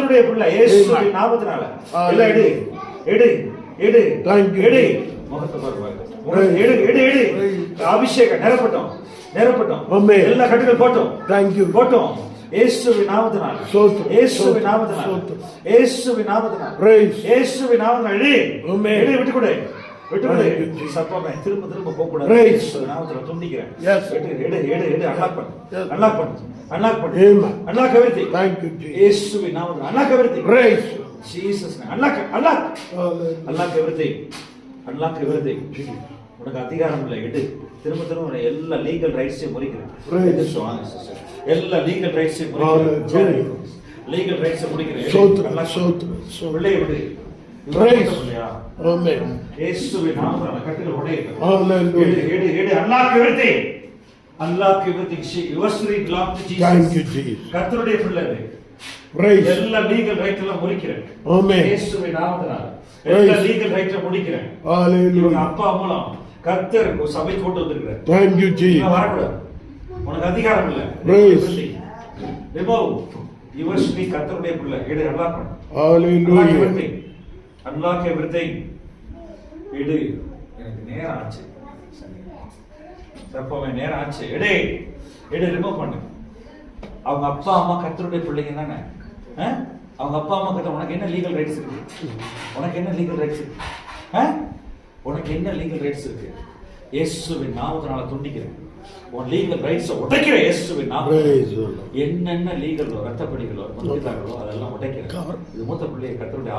கர்த்தருடைய பிள்ளை இயேசுவின் நாமத்தினால எல்லாம் எடு எடு எடு எடு முகத்தை பாருங்க எடு அபிஷேகம் நிரப்பட்டோம் எல்லா கட்டுகள் போட்டோம் போட்டோம் இயேசுவின் நாமத்தினால இயேசுவின் நாமத்தினால இயேசுவின் நாமத்தினால இயேசுவின் நாமத்தினால எடு விட்டு கொடு சப்பமே திரும்ப போக கூடாது இயேசுவின் நாமத்தினால துண்டிக்கிறேன் எடு அன்லாக் பண்ணு everything இயேசுவின் நாமத்தினால unlock everything Jesus unlock everything உனக்கு அதிகாரம் இல்லை எடு திரும்ப எல்லா லீகல் ரைட்ஸையும் முறிக்கிறேன் எல்லா லீகல் ரைட்ஸையும் முறிக்கிறேன் லீகல் ரைட்ஸை முறிக்கிறேன் பிள்ளையை விடு இயேசுவின் நாமத்தினால கட்டுகள் உடையுங்கள் எடு unlock everything your spirit belong to Jesus. Thank you, Jesus. கர்த்தருடைய பிள்ளைகளே எல்லா லீகல் ரைட் எல்லாம் முடிக்கிறேன் இயேசுவின் நாமத்தினால எல்லா லீகல் ரைட் முடிக்கிறேன் ஹalleluya அப்பா மூலம் கர்த்தர் சபை கொண்டு வந்திருக்கிறார் thank you Jesus வரக்கூடாது உனக்கு அதிகாரம் இல்ல ரிமூவ் your spirit கர்த்தருடைய பிள்ளை எடு அன்லாக் பண்ணு hallelujah அன்லாக் everything எடு எனக்கு நேரம் ஆச்சு சப்பமே நேரம் ஆச்சு எடு ரிமூவ் பண்ணு அவங்க அப்பா அம்மா கர்த்தருடைய பிள்ளைங்க தானே அவங்க அப்பா அம்மா கர்த்தர் உனக்கு என்ன லீகல் ரைட்ஸ் இருக்கு உனக்கு என்ன லீகல் ரைட்ஸ் இருக்கு இயேசுவின் நாமத்தினால துண்டிக்கிறேன் உன் லீகல் ரைட்ஸ் உடைக்கிற இயேசுவின் நாமத்தினால என்னென்ன லீகல் ரத்தப்படிகளோ மந்திரங்களோ அதெல்லாம் உடைக்கிறேன் இது மூத்த பிள்ளையை கர்த்தருடைய